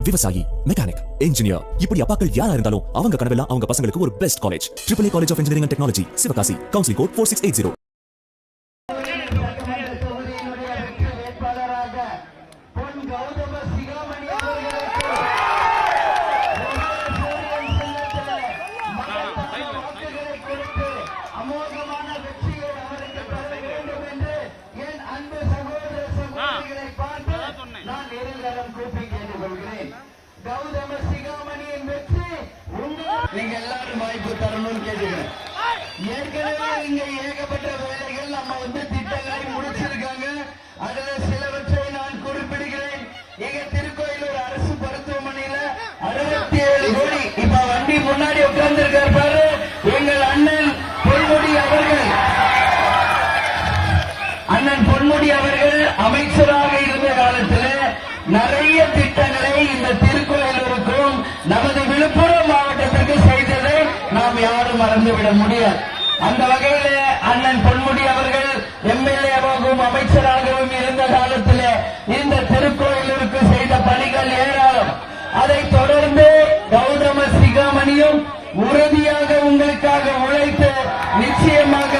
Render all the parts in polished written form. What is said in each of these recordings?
விவசாயி, mechanic, engineer, இப்படி அப்பாக்கள் யாரா இருந்தாலும் அவங்க கனவெல்லாம் அவங்க பசங்களுக்கு ஒரு best college. AAA college of engineering and technology, Sivakasi. Counselling code 4680. நீங்க எல்லாரும் வாய்ப்பு தரணும்னு கேட்டுக்கிறேன். ஏற்கனவே இங்க ஏகப்பட்ட வேலைகள் நம்ம திட்டங்களை முடிச்சிருக்காங்க. அதுல சிலவற்றை நான் குறிப்பிடுகிறேன். எங்க திருக்கோயிலூர் அரசு மருத்துவமனையில 67 கோடி. இப்ப வண்டி முன்னாடி உட்கார்ந்து இருக்கார் பாரு, எங்கள் அண்ணன் பொன்முடி அவர்கள். அண்ணன் பொன்முடி அவர்கள் அமைச்சராக இருந்த காலத்தில் நிறைய திட்டங்களை இந்த திருக்கோயிலூருக்கும் நமது விழுப்புரம் மாவட்டத்திற்கு செய்ததை நாம் யாரும் மறந்துவிட முடியாது. அந்த வகையில அண்ணன் பொன்முடி அவர்கள் எம்எல்ஏவாகவும் அமைச்சராகவும் இருந்த காலத்தில் இந்த திருக்கோயிலூருக்கு செய்த பணிகள் ஏராளம். அதை தொடர்ந்து கௌதம சிகாமணியும் உறுதியாக உங்களுக்காக உழைத்து நிச்சயமாக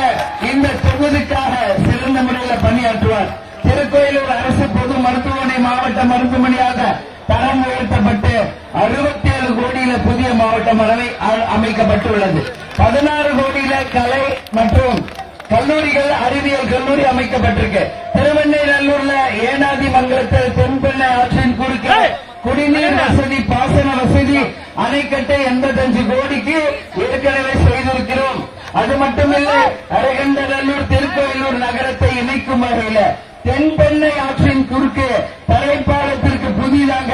இந்த தொகுதிக்காக சிறந்த முறையில் பணியாற்றுவார். திருக்கோயிலூர் அரசு பொது மருத்துவமனை மாவட்ட மருத்துவமனையாக தரம் உயர்த்தப்பட்டு 67 கோடியில புதிய மாவட்டம் அமைக்கப்பட்டுள்ளது. 16 கோடியில கலை மற்றும் கல்லூரிகள், அறிவியல் கல்லூரி அமைக்கப்பட்டிருக்கு. திருவெண்ணைநல்லூர்ல ஏனாதி மங்கலத்தில் தென்பெண்ணை ஆற்றின் குறுக்கே குடிநீர் வசதி, பாசன வசதி அணைக்கட்டை 85 கோடிக்கு ஏற்கனவே செய்திருக்கிறோம். அது மட்டுமில்ல, அரகண்டநல்லூர் திருக்கோயிலூர் நகரத்தை இணைக்கும் வகையில் தென்பெண்ணை ஆற்றின் குறுக்கே தரைப்பாலத்திற்கு புதிதாக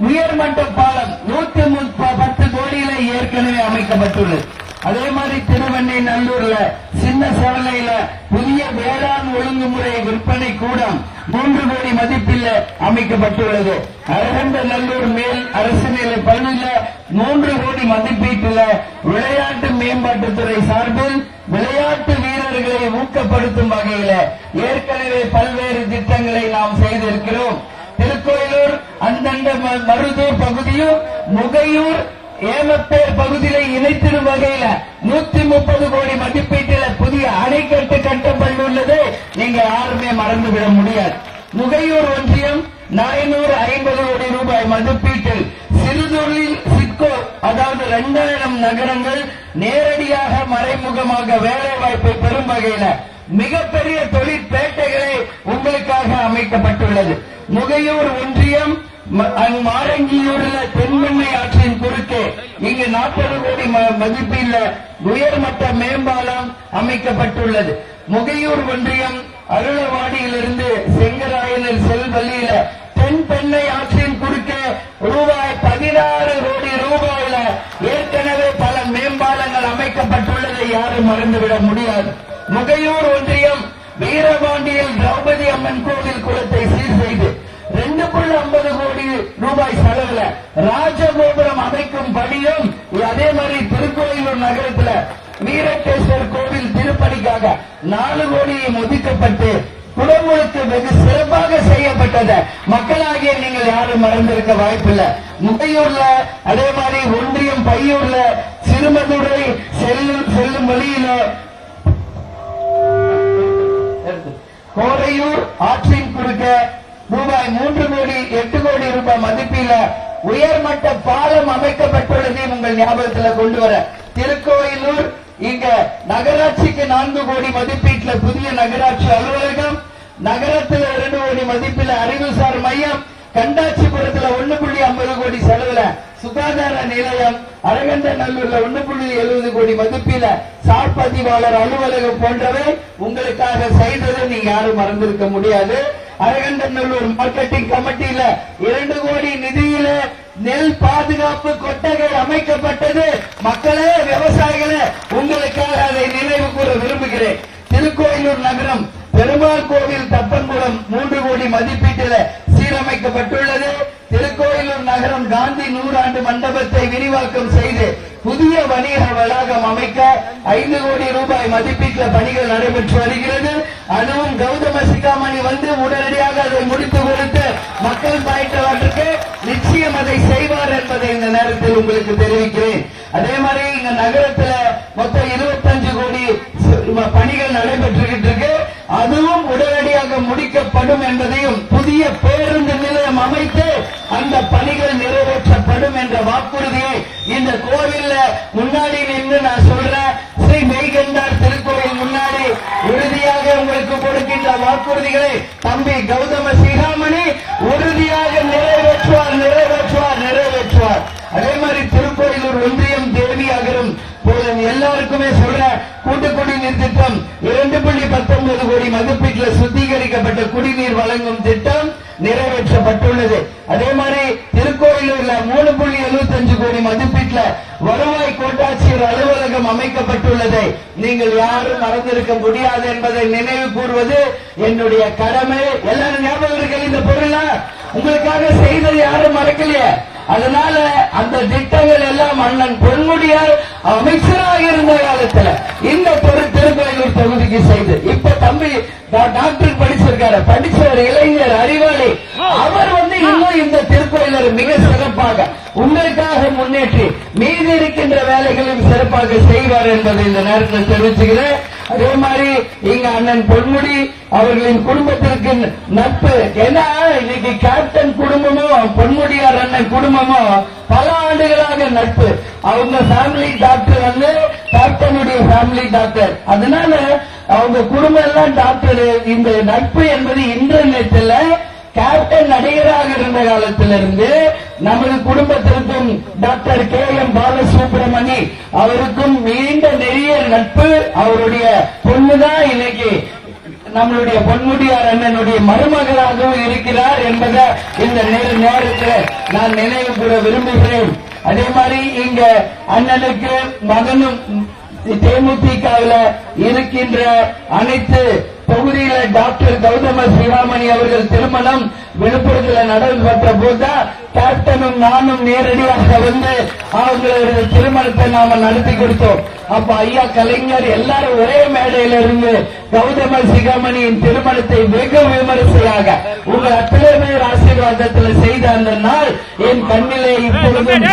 உயர்மட்ட பாலம் 110 கோடியில ஏற்கனவே அமைக்கப்பட்டுள்ளது. அதே மாதிரி திருவெண்ணைநல்லூர்ல சின்ன சவலையில புதிய வேளாண் ஒழுங்குமுறை விற்பனை கூடம் 3 கோடி மதிப்பில் அமைக்கப்பட்டுள்ளது. அரகண்டநல்லூர் மேல் அரசு நிலை பள்ளியில 3 கோடி மதிப்பீட்டில் விளையாட்டு மேம்பாட்டுத்துறை சார்பில் விளையாட்டு வீரர்களை ஊக்கப்படுத்தும் வகையில ஏற்கனவே பல்வேறு திட்டங்களை நாம் செய்திருக்கிறோம். திருக்கோயிலூர் அந்தண்ட மருதூர் பகுதியும் முகையூர் ஏமப்பேர் பகுதியை இணைத்திடும் வகையில 130 கோடி மதிப்பீட்டில் புதிய அணைக்கட்டு கட்டப்பட்டுள்ளது. நீங்க யாருமே மறந்துவிட முடியாது. முகையூர் ஒன்றியம் 450 கோடி ரூபாய் மதிப்பீட்டில் சிறுதொழில் சிட்கோ, அதாவது 2000 நகரங்கள் நேரடியாக மறைமுகமாக வேலை வாய்ப்பை பெறும் வகையில மிகப்பெரிய தொழிற்பேட்டைகளை உங்களுக்காக அமைக்கப்பட்டுள்ளது. முகையூர் ஒன்றியம் மாரங்கியூர்ல தென்பெண்ணை ஆற்றின் குறுக்கே இங்கு 40 கோடி மதிப்பில் உயர்மட்ட மேம்பாலம் அமைக்கப்பட்டுள்ளது. முகையூர் ஒன்றியம் அருளவாடியிலிருந்து செங்கராயனில் செல்வழியில தென்பெண்ணை ஆற்றின் குறுக்கே ரூபாய் 16 கோடி ரூபாயில ஏற்கனவே பல மேம்பாலங்கள் அமைக்கப்பட்டுள்ளதை யாரும் மறந்துவிட முடியாது. முகையூர் ஒன்றியம் வீரபாண்டியில் திரௌபதி அம்மன் கோவில் குளத்தை சீர் செய்து 2.50 கோடி ரூபாய் செலவுல ராஜகோபுரம் அமைக்கும் படியும், அதே மாதிரி திருக்கோயிலூர் நகரத்தில் வீரகேஸ்வர் கோவில் திருப்பணிக்காக 4 கோடியும் ஒதுக்கப்பட்டு குடமுழுக்கு வெகு சிறப்பாக செய்யப்பட்டது. மக்களாகிய நீங்கள் யாரும் மறந்திருக்க வாய்ப்பில்லை. முகையூர்ல அதே மாதிரி ஒன்றியம் பையூர்ல சிறுமதுரை செல்லும் வழியில கோரையூர் ஆற்றின் குறுக்க ரூபாய் 3 கோடி 8 கோடி ரூபாய் மதிப்பில உயர்மட்ட பாலம் அமைக்கப்பட்டுள்ளதை உங்கள் ஞாபகத்தில் கொண்டு வர. திருக்கோயிலூர் இங்க நகராட்சிக்கு 4 கோடி மதிப்பீட்டில் புதிய நகராட்சி அலுவலகம், நகரத்தில் 2 கோடி மதிப்பில் அறிவுசார் மையம், கண்டாச்சிபுரத்தில் 1.50 கோடி செலவுல சுகாதார நிலையம், அரகண்டநல்லூர்ல 1.70 கோடி மதிப்பில சார்பதிவாளர் அலுவலகம் போன்றவை உங்களுக்காக செய்ததை நீங்க யாரும் மறந்திருக்க முடியாது. அரகண்டநல்லூர் மார்க்கெட்டிங் கமிட்டியில 2 கோடி நிதியில நெல் பாதுகாப்பு கொட்டகை அமைக்கப்பட்டது. மக்களே, விவசாயிகளே, உங்களுக்காக அதை நினைவு கூற விரும்புகிறேன். திருக்கோயிலூர் நகரம் பெருமாள் கோவில் தப்பன்குளம் 3 கோடி மதிப்பீட்டில் சீரமைக்கப்பட்டுள்ளது. திருக்கோயிலூர் நகரம் நகரம் காந்தி 100 மண்டபத்தை விரிவாக்கம் செய்து புதிய வணிக வளாகம் அமைக்க 5 கோடி ரூபாய் மதிப்பீட்டில் பணிகள் நடைபெற்று வருகிறது. அதுவும் கௌதம சிகாமணி வந்து உடனடியாக அதை முடித்து கொடுத்து மக்கள் பயன்படுவதற்கு நிச்சயம் அதை செய்வார் என்பதை இந்த நேரத்தில் உங்களுக்கு தெரிவிக்கிறேன். அதே மாதிரி இந்த நகரத்துல மொத்தம் 25 கோடி பணிகள் நடைபெற்றுகிட்டு இருக்கு. அதுவும் உடனடியாக முடிக்கப்படும் என்பதையும், புதிய பேருந்து நிலையம் அமைத்து அந்த பணிகள் நிறைவேற்றப்படும் என்ற வாக்குறுதியை இந்த கோவில்ல முன்னாடி நின்று நான் சொல்றேன். ஸ்ரீ மெய்கண்டார் திருக்கோவில் முன்னாடி உறுதியாக உங்களுக்கு கொடுக்கின்ற வாக்குறுதிகளை தம்பி கௌதம சிகாமணி உறுதியாக நிறைவேற்றுவார் நிறைவேற்றுவார் நிறைவேற்றுவார். அதே மாதிரி திருக்கோயிலூர் ஒன்றியம் தேவியாகரும் எல்லாருக்குமே சொல்ற கூட்டு குடிநீர் திட்டம் 2.19 கோடி மதிப்பீட்டில் சுத்திகரிக்கப்பட்ட குடிநீர் வழங்கும் திட்டம் நிறைவேற்றப்பட்டுள்ளது. அதே மாதிரி திருக்கோயிலூர்ல 3.75 கோடி மதிப்பீட்டில் வருவாய் கோட்டாட்சியர் அலுவலகம் அமைக்கப்பட்டுள்ளதை நீங்கள் யாரும் மறந்திருக்க முடியாது என்பதை நினைவு கூறுவது என்னுடைய கடமை. எல்லாரும் ஞாபகம் இருக்கிற இந்த பொருளா உங்களுக்காக செய்தது யாரும் மறக்கலையே. அதனால அந்த திட்டங்கள் எல்லாம் அண்ணன் பொன்முடியார் அமைச்சராக இருந்த காலத்துல இந்த திருக்கோயிலூர் தொகுதிக்கு செய்து, இப்ப தம்பி டாக்டர் படிச்சிருக்காரு, படிச்ச ஒரு இளைஞர் அறிவாளி, அவர் வந்து இன்னும் இந்த திருக்கோயிலூர் மிக சிறப்பாக உங்களுக்காக முன்னேற்றி மீதி இருக்கின்ற வேலைகளையும் சிறப்பாக செய்வார் என்பதை இந்த நேரத்தில் தெரிவிச்சுக்கிறேன். அதே மாதிரி இங்க அண்ணன் பொன்முடி அவர்களின் குடும்பத்திற்கு நட்பு. ஏன்னா இன்னைக்கு கேப்டன் குடும்பமும் பொன்முடியார் அண்ணன் குடும்பமும் பல ஆண்டுகளாக நட்பு. அவங்க ஃபேமிலி டாக்டர் வந்து கேப்டனுடைய ஃபேமிலி டாக்டர். அதனால அவங்க குடும்பம் எல்லாம் டாக்டர். இந்த நட்பு என்பது இன்டர்நெட்ல கேப்டன் நடிகராக இருந்த காலத்திலிருந்து நமது குடும்பத்திற்கும் டாக்டர் KM பாலசுப்ரமணி அவருக்கும் நீண்ட நெறிய நட்பு. அவருடைய பொண்ணுதான் இன்னைக்கு நம்மளுடைய பொன்முடியார் அண்ணனுடைய மருமகளாகவும் இருக்கிறார் என்பதை இந்த நேரத்தில் நான் நினைவு கூற விரும்புகிறேன். அதே மாதிரி இங்க அண்ணனுக்கு மகனும் தேமுதிகவில் இருக்கின்ற அனைத்து தொகுதியில டாக்டர் கௌதம சிகாமணி அவர்கள் திருமணம் விழுப்புரத்தில் நடைபெற்ற போதுதான் கேப்டனும் நானும் நேரடியாக வந்து அவங்களோட திருமணத்தை நாம நடத்தி கொடுத்தோம். அப்ப ஐயா கலைஞர் எல்லாரும் ஒரே மேடையில இருந்து கௌதம சிகாமணியின் திருமணத்தை வெகு விமரிசையாக உங்கள் அத்தனை பேர் ஆசீர்வாதத்தில் செய்த அந்த நாள் என் கண்ணிலே இப்பொழுதும்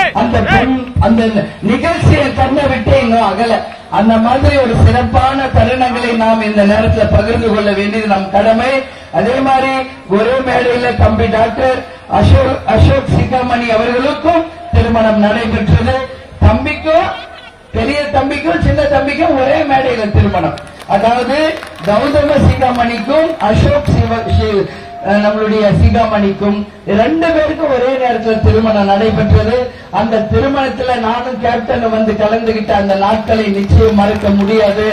அந்த நிகழ்ச்சியை கண்ணை விட்டு இன்னும் அகல. அந்த மாதிரி ஒரு சிறப்பான தருணங்களை நாம் இந்த நேரத்தில் பகிர்ந்து கொள்ள வேண்டியது நம் கடமை. அதே மாதிரி ஒரே மேடையில் தம்பி டாக்டர் அசோக் சிகாமணி அவர்களுக்கும் திருமணம் நடைபெற்றது. தம்பிக்கும் பெரிய தம்பிக்கும் சின்ன தம்பிக்கும் ஒரே மேடையில திருமணம். அதாவது கௌதம சிகாமணிக்கும் அசோக் நம்மளுடைய சிகாமணிக்கும் 2 பேருக்கும் ஒரே நேரத்தில் திருமணம் நடைபெற்றது. அந்த திருமணத்தில் நானும் கேப்டன் வந்து கலந்துகிட்ட அந்த நாட்களை நிச்சயம் மறக்க முடியாது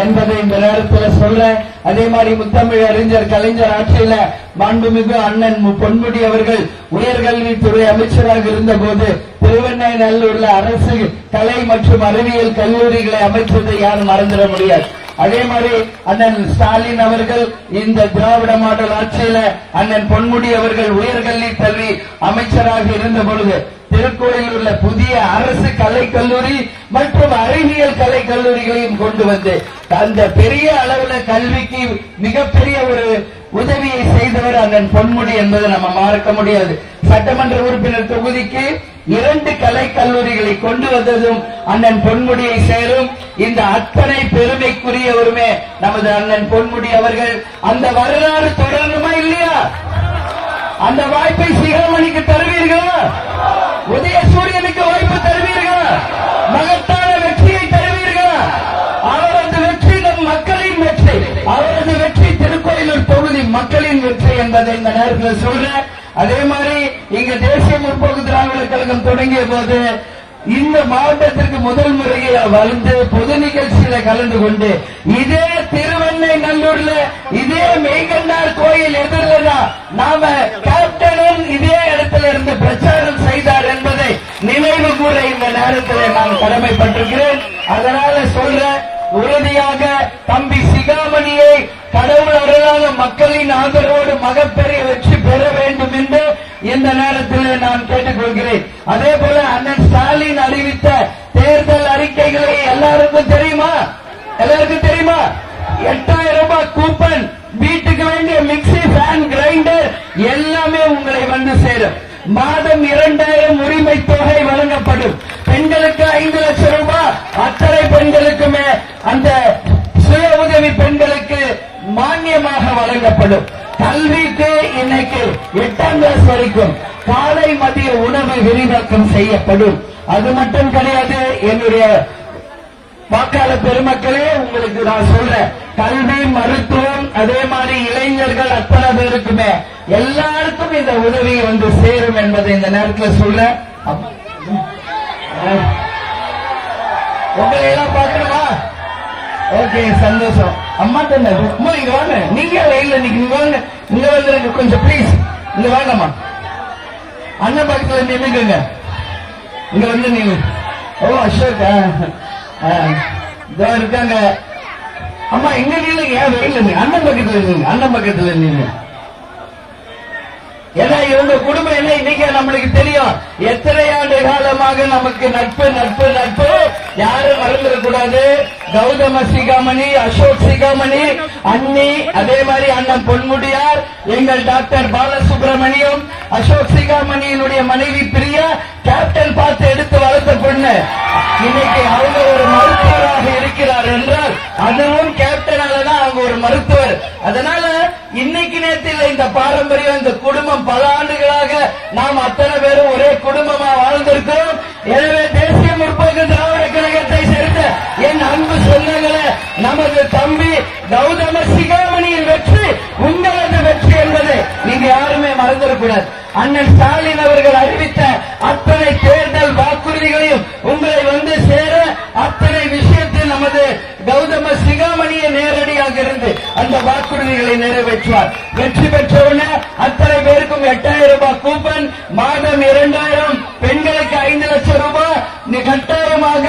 என்பதை இந்த நேரத்தில் சொல்றேன். அதே மாதிரி முத்தமிழ் அறிஞர் கலைஞர் ஆட்சியில மாண்புமிகு அண்ணன் பொன்முடி அவர்கள் உயர்கல்வித்துறை அமைச்சராக இருந்த போது திருவெண்ணெய்நல்லூர்ல அரசு கலை மற்றும் அறிவியல் கல்லூரிகளை அமைச்சதை யாரும் மறந்துட முடியாது. அதே மாதிரி அண்ணன் ஸ்டாலின் அவர்கள் இந்த திராவிட மாடல் ஆட்சியில அண்ணன் பொன்முடி அவர்கள் உயர்கல்வி கல்வி அமைச்சராக இருந்த பொழுது திருக்கோயிலில் உள்ள புதிய அரசு கலை கல்லூரி மற்றும் அறிவியல் கலை கல்லூரிகளையும் கொண்டு வந்து அந்த பெரிய அளவுல கல்விக்கு மிகப்பெரிய ஒரு உதவியை செய்தவர் அண்ணன் பொன்முடி என்பதை நம்ம மறக்க முடியாது. சட்டமன்ற உறுப்பினர் தொகுதிக்கு 2 கலை கல்லூரிகளை கொண்டு வந்ததும் அண்ணன் பொன்முடியை சேரும். இந்த அத்தனை பெருமைக்குரியவருமே நமது அண்ணன் பொன்முடி அவர்கள். அந்த வரலாறு தொடரணுமா இல்லையா? அந்த வாய்ப்பை சிகாமணிக்கு தருவீர்களா? உதயசூரியனுக்கு வாய்ப்பு தருவீர்களா? மகத்தான வெற்றியை தருவீர்களா? அவரது வெற்றி நம் மக்களின் வெற்றி, அவரது வெற்றி திருக்கோயிலூர் தொகுதி மக்களின் வெற்றி என்பதை இந்த நேரத்தில் சொல்றேன். அதே மாதிரி இங்க தேசிய முற்போக்கு திராவிட கழகம் தொடங்கிய போது இந்த மாவட்டத்திற்கு முதல் முறையை வந்து பொது நிகழ்ச்சியில கலந்து கொண்டு இதே திருவெண்ணெய்நல்லூர்ல இதே மெய்கண்டார் கோயில் எதிரில் நாம கேப்டனும் இதே இடத்துல இருந்து பிரச்சாரம் செய்தார் என்பதை நினைவு கூற இந்த நேரத்தில் நான் கடமைப்பட்டிருக்கிறேன். அதனால சொல்ற உறுதியாக தம்பி சிகாமணியை கடவுள் அருளான மக்களின் ஆதரவோடு மகப்பெரிய வெற்றி பெற வேண்டும் என்று இந்த நேரத்தில் நான் கேட்டுக்கொள்கிறேன். சொல்கிறேன். அதே போல அண்ணன் ஸ்டாலின் அறிவித்த தேர்தல் அறிக்கைகளை எல்லாருக்கும் தெரியுமா? எல்லாருக்கும் தெரியுமா? 8000 ரூபாய் கூப்பன், வீட்டுக்கு வேண்டிய மிக்சி, ஃபேன், கிரைண்டர் எல்லாமே உங்களை வந்து சேரும். மாதம் 2000 உரிமை தொகை வழங்கப்படும். பெண்களுக்கு 5 லட்சம் ரூபாய், அத்தனை பெண்களுக்குமே அந்த சுய உதவி பெண்களுக்கு மானியமாக வழங்கப்படும். கல்விக்கு இன்னைக்கு 8ஆம் கிளாஸ் வரைக்கும் காலை மதிய உணவு விரிவாக்கம் செய்யப்படும். அது மட்டும் கிடையாது, என்னுடைய வாக்காளர் பெருமக்களே, உங்களுக்கு நான் சொல்றேன், கல்வி, மருத்துவம், அதே மாதிரி இளைஞர்கள் அத்தனை பேருக்குமே எல்லாருக்கும் இந்த உதவி வந்து சேரும் என்பதை இந்த நேரத்தில் சொல்றேன். உங்களை எல்லாம் பார்க்கணுமா? ஓகே, சந்தோஷம். அம்மா தந்த அம்மா இங்க வாங்க. நீங்க இல்ல நீங்க வாங்க, இங்க வந்து கொஞ்சம் ப்ளீஸ் இங்க வாங்கம்மா. அண்ணன் பக்கத்துல நின்னுங்க, இங்க வந்து நீங்க. ஓ அசோக் இருக்காங்க. அம்மா இங்க நில்லுங்க, ஏன் வெயில நீங்க அண்ணன் பக்கத்துல நில்லுங்க, அண்ணன் பக்கத்துல நில்லுங்க. ஏன்னா இவங்க குடும்பம் என்ன இன்னைக்கு நம்மளுக்கு தெரியும். எத்தனை ஆண்டு காலமாக நமக்கு நட்பு நட்பு நட்பு. யாரும் மறந்துடக்கூடாது. கௌதம சிகாமணி, அசோக் சிகாமணி, அண்ணி, அதே மாதிரி அண்ணன் பொன்முடியார், எங்கள் டாக்டர் பாலசுப்ரமணியம், அசோக் சிகாமணியினுடைய மனைவி பிரியா, கேப்டன் பார்த்து எடுத்து வளர்த்த பொண்ணு. இன்னைக்கு அவங்க ஒரு மருத்துவராக இருக்கிறார் என்றால் அதுவும் கேப்டனாலதான் அவங்க ஒரு மருத்துவர். அதனால இன்னைக்கு நேரத்தில் இந்த பாரம்பரியம், இந்த குடும்பம் பல ஆண்டுகளாக நாம் அத்தனை பேரும் ஒரே குடும்பமா வாழ்ந்திருக்கிறோம். எனவே தேசிய முற்போக்கு திராவிட கழகத்தை சேர்ந்த என் அன்பு சொந்தங்களே, நமது தம்பி கௌதம சிகாமணியின் வெற்றி உங்களது வெற்றி என்பதை நீங்க யாருமே மறந்துடக்கூடாது. அண்ணன் ஸ்டாலின் அவர்கள் அறிவித்த அத்தனை தேர்தல் வாக்குறுதிகளையும் உங்களை வந்து சேர அத்தனை விஷயத்தில் நமது கௌதம சிகாமணியை நேரடியாக இருந்து அந்த வாக்குறுதிகளை நிறைவேற்றுவார். வெற்றி பெற்றவுடனே அத்தனை பேருக்கும் 8000 ரூபாய் கூப்பன், மாதம் 2000, பெண்களுக்கு 5 லட்சம் ரூபாய் கட்டாயமாக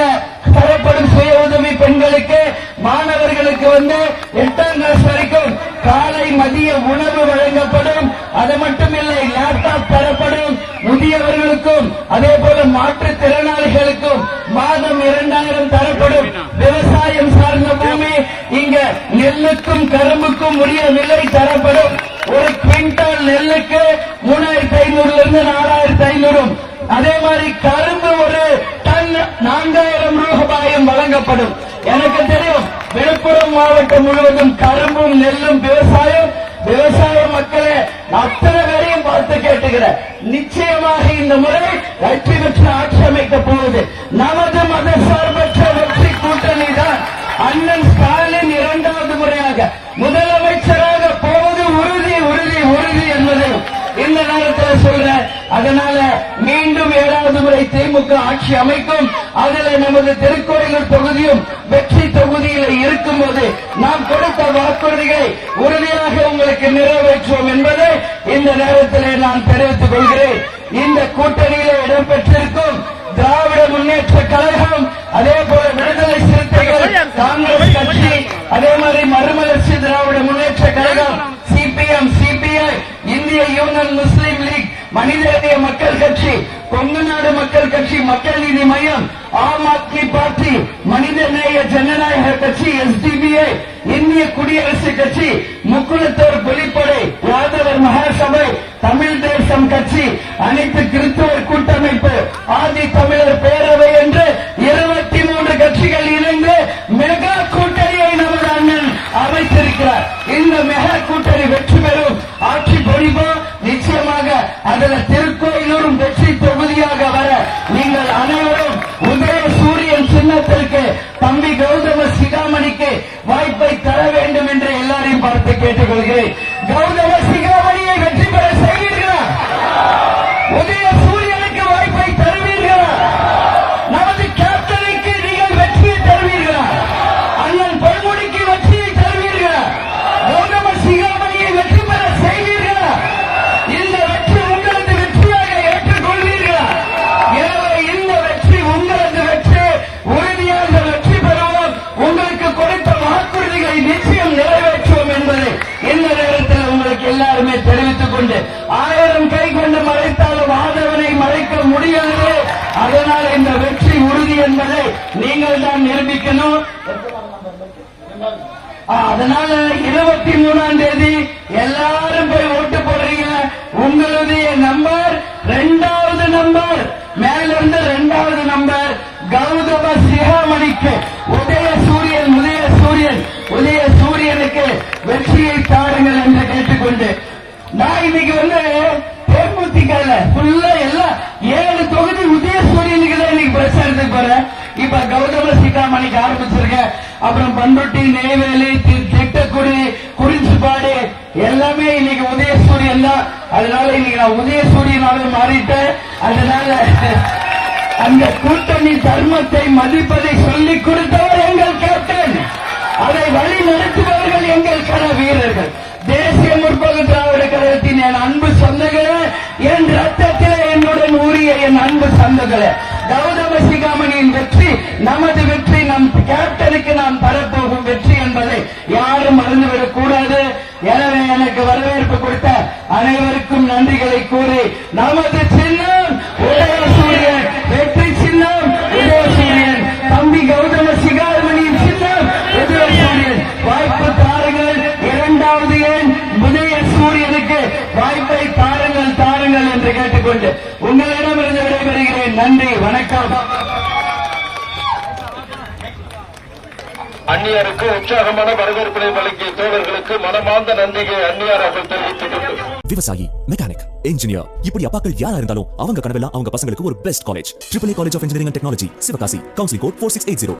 தரப்படும். சுய உதவி பெண்களுக்கு, மாணவர்களுக்கு வந்து 8ஆம் கிளாஸ் வரைக்கும் காலை மதிய உணவு வழங்கப்படும். அது மட்டுமில்லை, லேப்டாப் தரப்படும். முதியவர்களுக்கும் அதே போல மாற்றுத்திறனாளிகளுக்கும் மாதம் 2000 தரப்படும். விவசாயம் சார்ந்த பூமி, இங்க நெல்லுக்கும் கரும்புக்கும் உரிய விலை தரப்படும். ஒரு குவிண்டால் நெல்லுக்கு 3500 இருந்து 4500. அதே மாதிரி கரும்பு ஒரு டன் 4000 ரூபாயும் வழங்கப்படும். எனக்கு தெரியும், விழுப்புரம் மாவட்டம் முழுவதும் கரும்பும் நெல்லும் விவசாயம். விவசாய மக்களே, அத்தனை பேரையும் பார்த்து கேட்டுக்கிறேன். நிச்சயமாக இந்த முறை வெற்றி பெற்று ஆட்சி அமைக்கப் போவது நமது மதசார்பற்ற வெற்றி கூட்டணி தான். அண்ணன் ஸ்டாலின் 2வது முறையாக முதலமைச்சராக போவது உறுதி உறுதி உறுதி என்பதை இந்த நேரத்தில் சொல்றேன். அதனால மீண்டும் 7வது முறை திமுக ஆட்சி அமைக்கும். அதுல நமது திருக்கோயிலூர் தொகுதியும் வெற்றி தொகுதியில் இருக்கும் போது நாம் கொடுத்த வாக்குறுதிகளை உறுதியாக உங்களுக்கு நிறைவேற்றுவோம் என்பதை இந்த நேரத்திலே நான் தெரிவித்துக் கொள்கிறேன். இந்த கூட்டணியில இடம்பெற்றிருக்கும் திராவிட முன்னேற்ற கழகம், அதே போல விடுதலை சிறுத்தைகள், காங்கிரஸ் கட்சி, அதே மாதிரி மறுமலர்ச்சி திராவிட முன்னேற்ற கழகம், சிபிஎம், சிபிஐ, இந்திய யூனியன் முஸ்லீம் லீக், மனிதநேய மக்கள் கட்சி, கொங்குநாடு மக்கள் கட்சி, மக்கள் நீதி மையம், ஆம் ஆத்மி பார்ட்டி, மனிதநேய ஜனநாயக கட்சி, எஸ்டிபிஐ, இந்திய குடியரசு கட்சி, முக்குளத்தோர் புலிப்படை, யாதவர் மகாசபை, தமிழ் தேசம் கட்சி, அனைத்து கிறிஸ்தவர் கூட்டமைப்பு, ஆதி தமிழர் பேரவை என்று 23 கட்சிகள் இணைந்து மெகா கூட்டணியை நமது அண்ணன் அமைத்திருக்கிறார். இந்த மெகா கூட்டணி வெற்றி பெறும், ஆட்சி பொழிவோம். நிச்சயமாக அதில் திருக்கோயிலூரும் வெற்றி தொகுதியாக வர நீங்கள் அனைவரும் உதய சூரியன் சின்னத்திற்கு தம்பி கௌதம சிகாமணிக்கு வாய்ப்பை தர வேண்டும் என்று எல்லாரையும் பார்த்து கேட்டுக்கொள்கிறேன். கௌதம சிகாமணியை வெற்றி பெற செய்வீர்களா? உதய சூரியனுக்கு வாய்ப்பை தருவீர்களா? நமது கேப்டனுக்கு நீங்கள் வெற்றியை தருவீர்களா? அண்ணன் பொன்முடிக்கு வெற்றியை தருவீர்களா? கௌதம சிகாமணியை வெற்றி பெற செய்வீர்களா? இந்த வெற்றி உங்களது வெற்றியாக ஏற்றுக்கொள்வீர்களா? எனவே இந்த வெற்றி உங்களது வெற்றி, உறுதியாக வெற்றி பெறுவோம். உங்களுக்கு கொடுத்த வாக்குறுதிகளை நிச்சயம் நிறைவேற்றுவோம் என்பதை இந்த இருக்கிறது. அதனால் இந்த வெற்றி உறுதி என்பதை நீங்கள் தான் நிரூபிக்கணும். அதனால 23ஆம் தேதி எல்லாரும் போய் ஓட்டு போடுறீங்க. உங்களுடைய நம்பர் 2வது நம்பர், மேல இருந்து 2வது நம்பர் கௌதம சிகாமணிக்கு. உதய சூரியனுக்கு வெற்றியை தாருங்கள் என்று கேட்டுக்கொண்டு நான் இன்னைக்கு தேமுதிகல ஃபுல்லா எல்லாம் 7 தொகுதி உதயசூரியனுக்கு தான் இன்னைக்கு பிரச்சாரத்துக்கு போறேன். இப்ப கௌதம சிகாமணிக்கு ஆரம்பிச்சிருக்கேன். அப்புறம் பண்ருட்டி, நெய்வேலி, திட்டக்குடி, குறிஞ்சிப்பாடு எல்லாமே இன்னைக்கு உதயசூரியன் தான். அதனால இன்னைக்கு நான் உதயசூரியனாக மாறிட்டேன். அதனால அந்த கூட்டணி தர்மத்தை மதிப்பதை சொல்லிக் கொடுத்தவர் எங்கள் கேப்டன். அதை வழி நடத்துபவர்கள் எங்கள் கள வீரர்கள். தேசிய முற்போக்கு திராவிட கழகத்தின் என் அன்பு சொந்தங்களே, என் ரத்தத்திலே என்னுடன் ஊறிய என் அன்பு சொந்தங்களே, கௌதம சிகாமணியின் வெற்றி நமது வெற்றி, நம் கேப்டனுக்கு நாம் தரப்போகும் வெற்றி என்பதை யாரும் மறந்துவிடக் கூடாது. எனவே எனக்கு வரவேற்பு கொடுத்த அனைவருக்கும் நன்றிகளை கூறி, நமது சின்னம் உதயசூரியன், வெற்றி சின்னம் உதயசூரியன், தம்பி கௌதம சிகாமணியின் சின்னம் உதயசூரியன். வாய்ப்பு தாருங்கள். 2வது எண் உதயசூரியனுக்கு வாய்ப்பை தாருங்கள் என்று கேட்டுக்கொண்டு உங்களிடமிருந்து விடைபெறுகிறேன். நன்றி, வணக்கம். அந்நியருக்கு உற்சாகமான வரவேற்பினை வழங்கிய தோழர்களுக்கு மனமார்ந்த நன்றியை அந்நியார் அவர்கள் தெரிவித்துக் விவசாயி, மெக்கானிக், இன்ஜினியர், இப்படி அப்பாக்கள் யாரா இருந்தாலும் அவங்க கனவெல்லாம் அவங்க பசங்களுக்கு ஒரு best college. AAA college of engineering and technology, Sivakasi. Counselling code 4680.